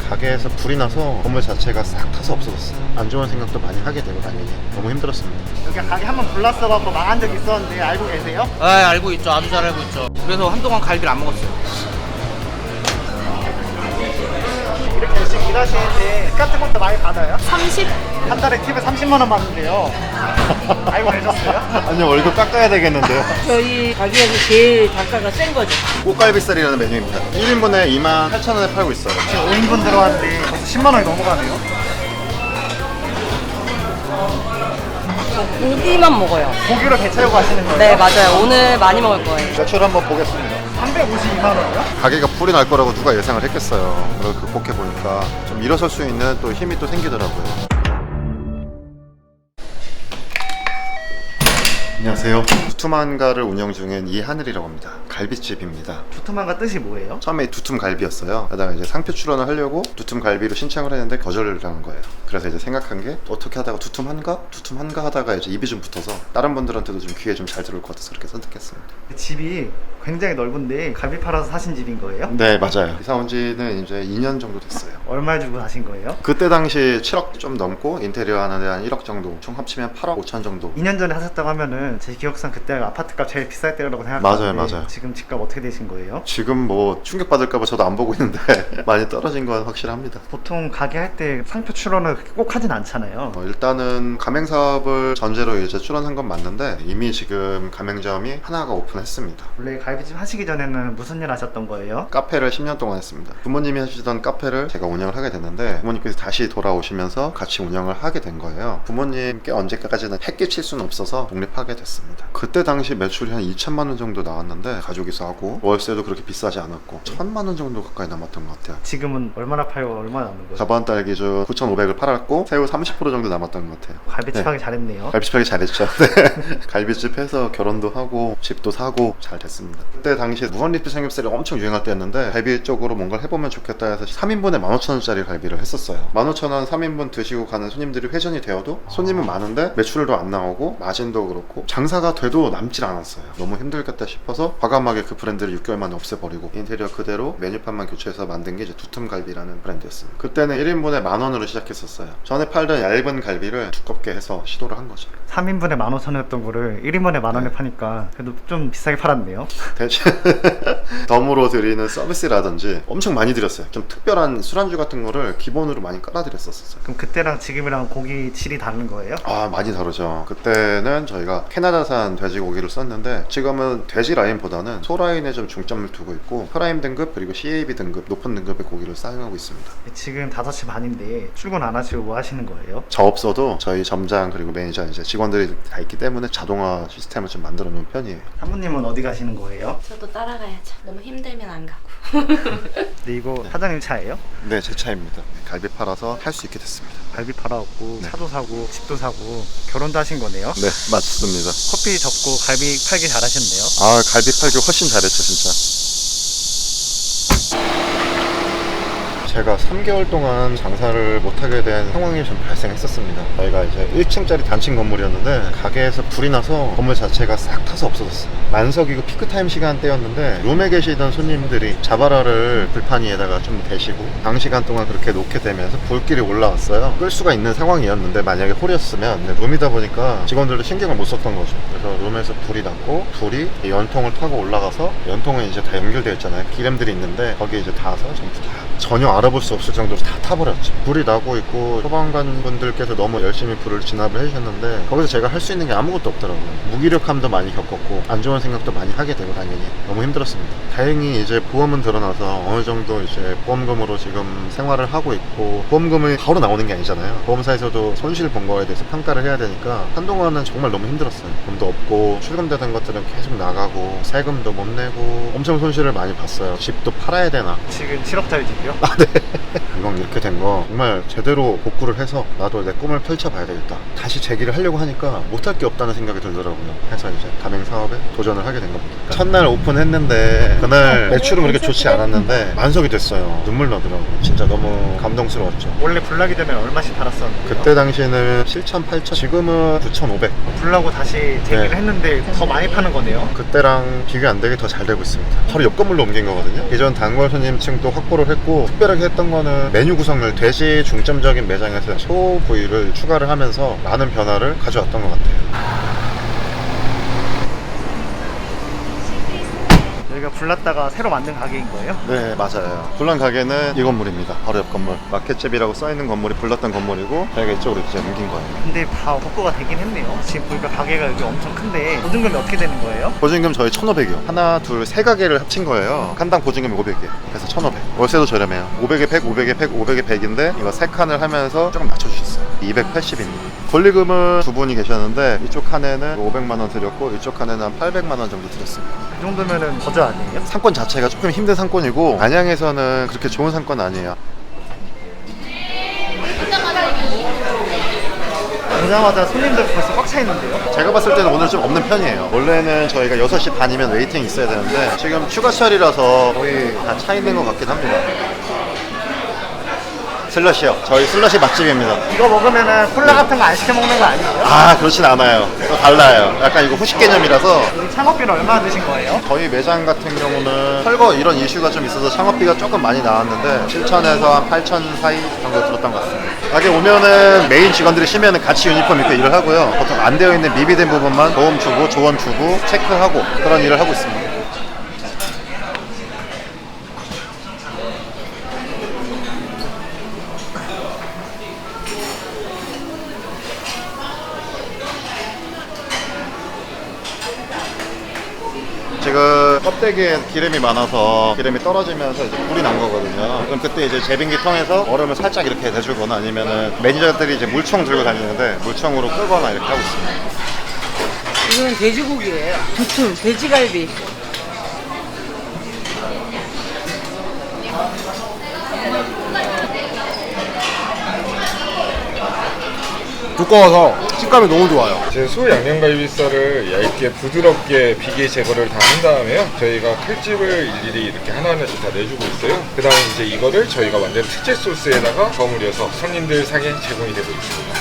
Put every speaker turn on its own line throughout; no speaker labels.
가게에서 불이 나서 건물 자체가 싹 타서 없어졌어요. 안 좋은 생각도 많이 하게 되고 당연히 너무 힘들었습니다.
여기 가게 한번 불났어갖고 망한 적 있었는데 알고 계세요?
아, 알고 있죠. 아주 잘 알고 있죠. 그래서 한동안 갈비를 안 먹었어요.
이렇게 열심히 일하시는데 팁 같은 것도 많이 받아요?
30?
한 달에 팁을 30만 원 받는데요. 알고 계셨어요?
아니요, 월급 깎아야 되겠는데요.
저희 가게에서 제일 단가가 센 거죠.
꽃갈비살이라는 메뉴입니다. 1인분에 28,000원에 팔고 있어요.
지금 5인분 들어왔는데 벌써 10만 원이 넘어가네요.
고기만 먹어요.
고기로 배 채우고 가시는 거예요?
네, 맞아요. 오늘 많이 먹을 거예요.
매출 한번 보겠습니다.
352만 원이요?
가게가 불이 날 거라고 누가 예상을 했겠어요. 그걸 극복해 보니까 좀 일어설 수 있는 또 힘이 또 생기더라고요. 안녕하세요. 두툼한가를 운영 중인 이하늘이라고 합니다. 갈비집입니다.
두툼한가 뜻이 뭐예요?
처음에 두툼갈비였어요. 그러다가 이제 상표 출원을 하려고 두툼갈비로 신청을 했는데 거절을 당한 거예요. 그래서 이제 생각한 게 어떻게 하다가 두툼한가? 두툼한가 하다가 이제 입이 좀 붙어서 다른 분들한테도 좀 귀에 좀 잘 들어올 것 같아서 그렇게 선택했습니다.
집이 굉장히 넓은데 갈비 팔아서 사신 집인 거예요?
네, 맞아요. 이사 온 지는 이제 2년 정도 됐어요.
얼마 주고 사신 거예요?
그때 당시 7억 좀 넘고 인테리어 하는데 한 1억 정도, 총 합치면 8억 5천 정도.
2년 전에 하셨다고 하면은 제 기억상 그때 아파트값 제일 비쌀 때라고 생각하는데
맞아요.
지금 집값 어떻게 되신 거예요?
지금 뭐 충격받을까봐 저도 안 보고 있는데 많이 떨어진 건 확실합니다.
보통 가게 할 때 상표 출원을 꼭 하진 않잖아요.
일단은 가맹사업을 전제로 이제 출원한 건 맞는데 이미 지금 가맹점이 하나가 오픈했습니다.
원래 갈비집 하시기 전에는 무슨 일 하셨던 거예요?
카페를 10년 동안 했습니다. 부모님이 하시던 카페를 제가 운영을 하게 됐는데 부모님께서 다시 돌아오시면서 같이 운영을 하게 된 거예요. 부모님께 언제까지는 해끼칠 수는 없어서 독립하게 됐습니다. 그때 당시 매출이 한 2천만 원 정도 나왔는데 가족이 싸고 월세도 그렇게 비싸지 않았고 1,000만 원 정도 가까이 남았던 것 같아요.
지금은 얼마나 팔고 얼마나 남는 거예요?
저번 달 기준 9,500을 팔았고 새우 30% 정도 남았던 것 같아요.
갈비집
네.
하기 잘했네요.
갈비집 하기 잘했죠. 네. 갈비집 해서 결혼도 하고 집도 사고 잘 됐습니다. 그때 당시에 무한리필 삼겹살이 엄청 유행할 때였는데 갈비 쪽으로 뭔가를 해보면 좋겠다 해서 3인분에 15,000원짜리 갈비를 했었어요. 15,000원 3인분 드시고 가는 손님들이 회전이 되어도 손님은 많은데 매출도 안 나오고 마진도 그렇고 장사가 돼도 남질 않았어요. 너무 힘들겠다 싶어서 과감하게 그 브랜드를 6개월 만에 없애버리고 인테리어 그대로 메뉴판만 교체해서 만든 게 이제 두툼갈비라는 브랜드였습니다. 그때는 1인분에 10,000원으로 시작했었어요. 전에 팔던 얇은 갈비를 두껍게 해서 시도를 한 거죠.
3인분에 15,000원이었던 거를 1인분에 10,000원에 파니까 그래도 좀 비싸게 팔았네요.
대신 덤으로 드리는 서비스라든지 엄청 많이 드렸어요. 좀 특별한 술안주 같은 거를 기본으로 많이 깔아드렸었어요.
그럼 그때랑 지금이랑 고기 질이 다른 거예요?
아, 많이 다르죠. 그때는 저희가 캐나다산 돼지고기를 썼는데 지금은 돼지 라인보다는 소 라인에 좀 중점을 두고 있고 프라임 등급 그리고 CAB 등급 높은 등급의 고기를 사용하고 있습니다.
지금 5시 반인데 출근 안 하시고 뭐 하시는 거예요?
저 없어도 저희 점장 그리고 매니저 이제 직원들이 다 있기 때문에 자동화 시스템을 좀 만들어 놓은 편이에요.
사모님은 어디 가시는 거예요?
저도 따라가야죠. 너무 힘들면 안 가고.
근데 이거 사장님 차예요?
네, 제 차입니다. 갈비 팔아서 할 수 있게 됐습니다.
갈비 팔아갖고
네.
차도 사고 집도 사고 결혼도 하신 거네요?
네, 맞습니다.
커피 접고 갈비 팔기 잘하셨네요.
아, 갈비 팔기 훨씬 잘했죠, 진짜. 제가 3개월 동안 장사를 못하게 된 상황이 좀 발생했었습니다. 저희가 이제 1층짜리 단층 건물이었는데 가게에서 불이 나서 건물 자체가 싹 타서 없어졌어요. 만석이고 피크타임 시간대였는데 룸에 계시던 손님들이 자바라를 불판 위에다가 좀 대시고 장시간 동안 그렇게 놓게 되면서 불길이 올라왔어요. 끌 수가 있는 상황이었는데 만약에 홀이었으면 룸이다 보니까 직원들도 신경을 못 썼던 거죠. 그래서 룸에서 불이 났고 불이 연통을 타고 올라가서 연통은 이제 다 연결되어 있잖아요. 기름들이 있는데 거기에 이제 닿아서 전부 다 전혀 알아볼 수 없을 정도로 다 타버렸죠. 불이 나고 있고 소방관 분들께서 너무 열심히 불을 진압을 해주셨는데 거기서 제가 할 수 있는 게 아무것도 없더라고요. 무기력함도 많이 겪었고 안 좋은 생각도 많이 하게 되고 당연히 너무 힘들었습니다. 다행히 이제 보험은 드러나서 어느 정도 이제 보험금으로 지금 생활을 하고 있고 보험금이 바로 나오는 게 아니잖아요. 보험사에서도 손실 본 거에 대해서 평가를 해야 되니까 한동안은 정말 너무 힘들었어요. 돈도 없고 출금되던 것들은 계속 나가고 세금도 못 내고 엄청 손실을 많이 봤어요. 집도 팔아야 되나.
지금 7억짜리 집이요?
이건 이렇게 된 거 정말 제대로 복구를 해서 나도 내 꿈을 펼쳐봐야 되겠다. 다시 재기를 하려고 하니까 못할 게 없다는 생각이 들더라고요. 해서 이제 가맹 사업에 도전을 하게 된 겁니다. 첫날 오픈했는데 그날 매출은 그렇게 좋지 않았는데 만석이 됐어요. 눈물 나더라고요. 진짜 너무 감동스러웠죠.
원래 불 나기 전에 얼마씩 팔았었는데요?
그때 당시에는 7,000, 8,000, 지금은 9,500.
불 나고 다시 재기를
네.
했는데 더 많이 파는 거네요?
그때랑 비교 안 되게 더 잘 되고 있습니다. 바로 옆 건물로 옮긴 거거든요. 기존 단골 손님층도 확보를 했고 특별하게 했던 거는 메뉴 구성을 돼지 중점적인 매장에서 소 부위를 추가를 하면서 많은 변화를 가져왔던 것 같아요.
여기가 불났다가 새로 만든 가게인 거예요?
네, 맞아요. 불난 가게는 이 건물입니다. 바로 옆 건물. 마켓집이라고 써있는 건물이 불났던 건물이고 저희가 이쪽으로 이제 옮긴 거예요.
근데 다 복구가 되긴 했네요. 지금 보니까 가게가 여기 엄청 큰데 보증금이 어떻게 되는 거예요?
보증금 저희 1,500이요. 하나, 둘, 세 가게를 합친 거예요. 칸당 보증금이 500이에요. 그래서 1,500. 월세도 저렴해요. 500에 100, 500에 100, 500에 100인데 이거 세 칸을 하면서 조금 낮춰주셨어요. 280입니다. 권리금은 두 분이 계셨는데 이쪽 칸에는 500만 원 드렸고 이쪽 칸에는 한 800만 원 정도 드렸습니다.
그 정도면은 거저 아니에요?
상권 자체가 조금 힘든 상권이고 안양에서는 그렇게 좋은 상권 아니에요.
오자마자 손님들 벌써 꽉 차 있는데요?
제가 봤을 때는 오늘 좀 없는 편이에요. 원래는 저희가 6시 반이면 웨이팅이 있어야 되는데 지금 휴가철이라서 거의 다 차 있는 것 같긴 합니다. 슬러시요. 저희 슬러시 맛집입니다.
이거 먹으면은 콜라 같은 거 안 시켜 먹는 거 아니에요?
아, 그렇진 않아요. 또 달라요. 약간 이거 후식 개념이라서.
여기 창업비는 얼마나 드신 거예요?
저희 매장 같은 경우는 설거 이런 이슈가 좀 있어서 창업비가 조금 많이 나왔는데 7천에서 한 8천 사이 정도 들었던 것 같습니다. 가게 오면은 메인 직원들이 쉬면은 같이 유니폼 입고 일을 하고요. 보통 안 되어 있는 미비된 부분만 도움 주고 조언 주고 체크하고 그런 일을 하고 있습니다. 지금 껍데기에 기름이 많아서 기름이 떨어지면서 이제 불이 난 거거든요. 그럼 그때 이제 제빙기 통해서 얼음을 살짝 이렇게 대주거나 아니면은 매니저들이 이제 물총 들고 다니는데 물총으로 끄거나 이렇게 하고 있습니다.
이거는 돼지고기예요. 두툼, 돼지갈비.
두꺼워서 식감이 너무 좋아요. 제 소 양념갈비살을 얇게 부드럽게 비계 제거를 다 한 다음에요. 저희가 칼집을 일일이 이렇게 하나하나씩 다 내주고 있어요. 그 다음에 이제 이거를 저희가 만든 특제 소스에다가 버무려서 손님들 상에 제공이 되고 있습니다.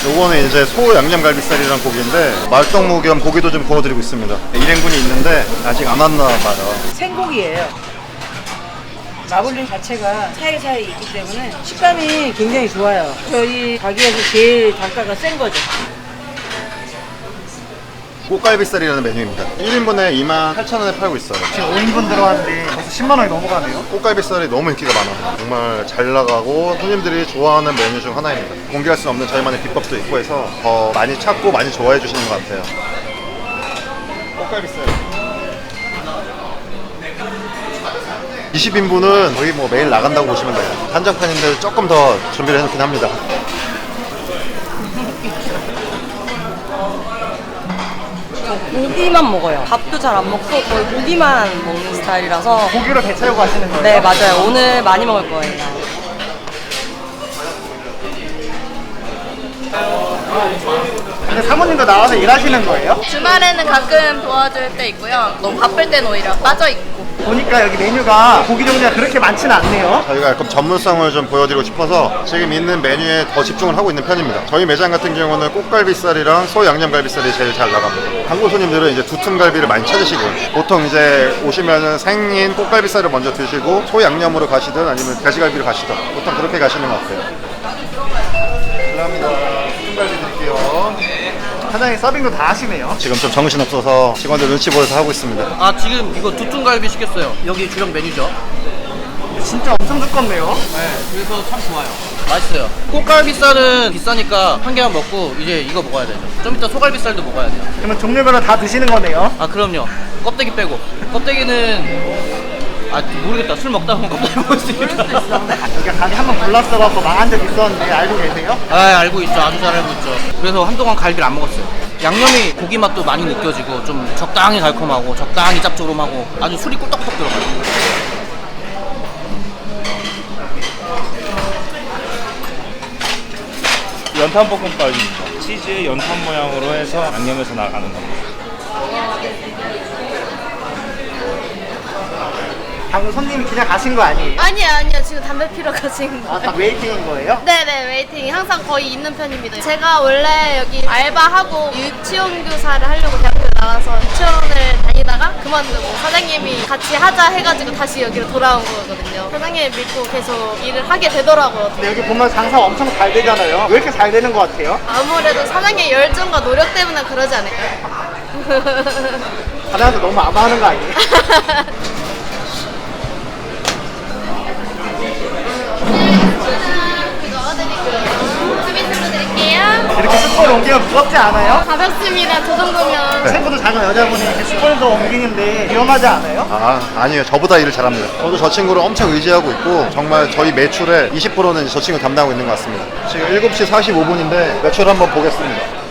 요거는 이제 소 양념갈비살이란 고기인데 말동무 겸 고기도 좀 구워드리고 있습니다. 1인분이 있는데 아직 안 왔나 봐요.
생고기예요. 마블링 자체가 차이차이 있기 때문에 식감이 굉장히 좋아요. 저희 가게에서 제일 단가가 센 거죠.
꽃갈비살이라는 메뉴입니다. 1인분에 28,000원에 팔고 있어요.
지금 5인분 들어왔는데 벌써 10만 원이 넘어가네요.
꽃갈비살이 너무 인기가 많아요. 정말 잘 나가고 손님들이 좋아하는 메뉴 중 하나입니다. 공개할 수 없는 저희만의 비법도 있고 해서 더 많이 찾고 많이 좋아해 주시는 것 같아요. 꽃갈비살 20인분은 거의 뭐 매일 나간다고 보시면 돼요. 한정판인데 조금 더 준비를 해놓긴 합니다.
고기만 먹어요. 밥도 잘 안 먹고 거의 고기만 먹는 스타일이라서.
고기로 배 채우고 하시는 거예요?
네, 맞아요. 오늘 많이 먹을 거예요.
근데 사모님도 나와서 일하시는 거예요?
주말에는 가끔 도와줄 때 있고요. 너무 바쁠 땐 오히려 빠져있고.
보니까 여기 메뉴가 고기 종류가 그렇게 많지는 않네요.
저희가 약간 전문성을 좀 보여드리고 싶어서 지금 있는 메뉴에 더 집중을 하고 있는 편입니다. 저희 매장 같은 경우는 꽃갈비살이랑 소 양념갈비살이 제일 잘 나갑니다. 한국 손님들은 이제 두툼갈비를 많이 찾으시고요. 보통 이제 오시면은 생인 꽃갈비살을 먼저 드시고 소 양념으로 가시든 아니면 돼지갈비로 가시든 보통 그렇게 가시는 것 같아요. 감사합니다. 두툼갈비 드릴게요.
사장님 서빙도 다 하시네요.
지금 좀 정신없어서 직원들 눈치 보여서 하고 있습니다.
아, 지금 이거 두툼갈비 시켰어요. 여기 주력 메뉴죠.
진짜 엄청 두껍네요.
네, 그래서 참 좋아요. 맛있어요. 꽃갈비살은 비싸니까 한 개만 먹고 이제 이거 먹어야 되죠. 좀 이따 소갈비살도 먹어야 돼요.
그러면 종류별로 다 드시는 거네요.
아, 그럼요. 껍데기 빼고. 껍데기는 모르겠다. 술 먹다 보면 껍데기 먹을 수 있겠다.
여기 가게 한번 불났어갖고 망한 적 있었는데 알고 계세요?
아, 알고 있죠. 아주 잘 알고 있죠. 그래서 한동안 갈비를 안 먹었어요. 양념이 고기 맛도 많이 느껴지고 좀 적당히 달콤하고 적당히 짭조름하고 아주 술이 꿀떡꿀떡 들어가요.
연탄볶음밥입니다. 치즈 연탄 모양으로 해서 양념해서 나가는 겁니다.
방금 손님이 그냥 가신 거 아니에요?
아니요. 지금 담배 피러 가신
아, 다
거예요.
웨이팅인 거예요?
네네, 웨이팅이 항상 거의 있는 편입니다. 제가 원래 여기 알바하고 유치원 교사를 하려고 대학교 나와서 유치원을 다니다가 그만두고 사장님이 같이 하자 해가지고 다시 여기로 돌아온 거거든요. 사장님 믿고 계속 일을 하게 되더라고요.
근데 여기 보면 장사 엄청 잘 되잖아요. 왜 이렇게 잘 되는 것 같아요?
아무래도 사장님의 열정과 노력 때문에 그러지 않을까요?
사장한테 너무 아마하는 거 아니에요?
서비스로 드릴게요.
이렇게 숯불 옮기면 무겁지 않아요?
가볍습니다. 저 정도면.
생보다 작은 여자분이 이렇게 숯불도 옮기는데 위험하지 않아요?
아니에요. 저보다 일을 잘합니다. 저도 저 친구를 엄청 의지하고 있고 정말 저희 매출의 20%는 저 친구 담당하고 있는 것 같습니다. 지금 7시 45분인데 매출 한번 보겠습니다.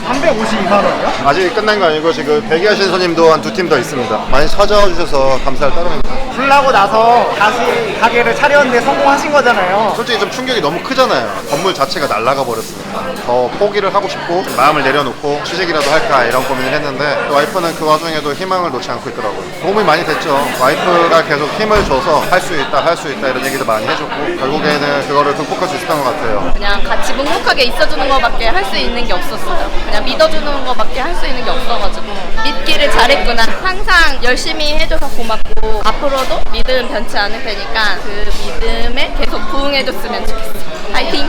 352만 원이요?
아직 끝난 거 아니고 지금 대기하시는 손님도 한 2팀 더 있습니다. 많이 찾아와 주셔서 감사를 따릅니다.
불 나고 나서 다시 가게를 차렸는데 성공하신 거잖아요.
솔직히 좀 충격이 너무 크잖아요. 건물 자체가 날아가 버렸으니까 더 포기를 하고 싶고 마음을 내려놓고 취직이라도 할까 이런 고민을 했는데 와이프는 그 와중에도 희망을 놓지 않고 있더라고요. 도움이 많이 됐죠. 와이프가 계속 힘을 줘서 할 수 있다 이런 얘기도 많이 해줬고 결국에는 그거를 극복할 수 있었던 것 같아요.
그냥 같이 묵묵하게 있어주는 것밖에 할 수 있는 게 없었어요. 그냥 믿어주는 것밖에 할 수 있는 게 없어가지고 믿기를 잘했구나. 항상 열심히 해줘서 고맙고 앞으로도 믿음 변치 않을 테니까 그 믿음에 계속 부응해줬으면 좋겠어. 파이팅!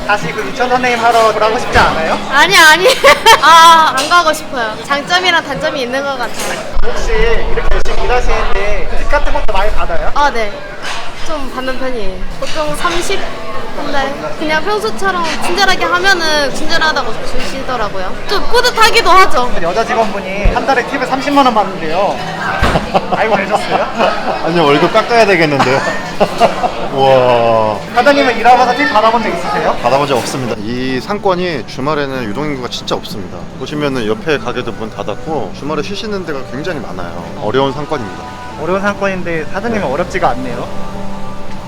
다시 그 유치원 선생님 하러 돌아가고 싶지 않아요?
아니 안 가고 싶어요. 장점이랑 단점이 있는 것 같아요.
혹시 이렇게 열심히 일하시는데 팁 같은 것도 많이 받아요?
아, 네. 좀 받는 편이에요. 보통 30? 근데 그냥 평소처럼 친절하게 하면은 친절하다고 주시더라고요. 좀 뿌듯하기도 하죠.
여자 직원분이 한 달에 팁을 30만 원 받는데요. 알고 계셨어요?
아니요, 월급 깎아야 되겠는데요. 우와.
사장님은 일하면서 팁 받아본 적 있으세요?
받아본 적 없습니다. 이 상권이 주말에는 유동인구가 진짜 없습니다. 보시면은 옆에 가게도 문 닫았고 주말에 쉬시는 데가 굉장히 많아요. 어려운 상권입니다.
어려운 상권인데 사장님은 어렵지가 않네요.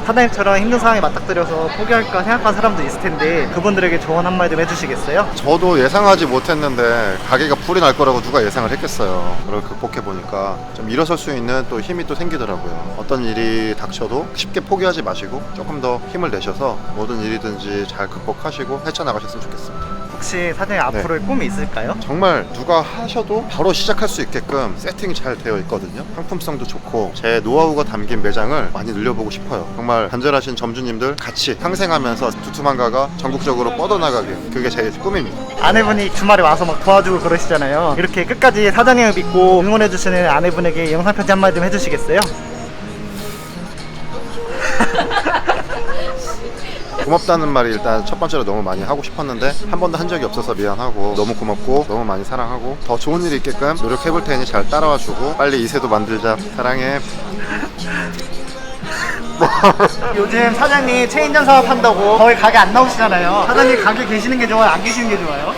사장님처럼 힘든 상황에 맞닥뜨려서 포기할까 생각한 사람도 있을 텐데 그분들에게 조언 한마디 좀 해주시겠어요?
저도 예상하지 못했는데 가게가 불이 날 거라고 누가 예상을 했겠어요. 그걸 극복해 보니까 좀 일어설 수 있는 또 힘이 또 생기더라고요. 어떤 일이 닥쳐도 쉽게 포기하지 마시고 조금 더 힘을 내셔서 모든 일이든지 잘 극복하시고 헤쳐나가셨으면 좋겠습니다.
혹시 사장님 앞으로의 꿈이 있을까요?
정말 누가 하셔도 바로 시작할 수 있게끔 세팅이 잘 되어 있거든요. 상품성도 좋고 제 노하우가 담긴 매장을 많이 늘려보고 싶어요. 정말 간절하신 점주님들 같이 상생하면서 두툼한가가 전국적으로 뻗어나가길, 그게 제 꿈입니다.
아내분이 주말에 와서 막 도와주고 그러시잖아요. 이렇게 끝까지 사장님을 믿고 응원해주시는 아내분에게 영상 편지 한마디 좀 해주시겠어요?
고맙다는 말이 일단 첫 번째로 너무 많이 하고 싶었는데 한 번도 한 적이 없어서 미안하고 너무 고맙고 너무 많이 사랑하고 더 좋은 일이 있게끔 노력해볼 테니 잘 따라와주고 빨리 이세도 만들자. 사랑해.
요즘 사장님 체인점 사업 한다고 거의 가게 안 나오시잖아요. 사장님 가게 계시는 게 좋아요? 안 계시는 게 좋아요?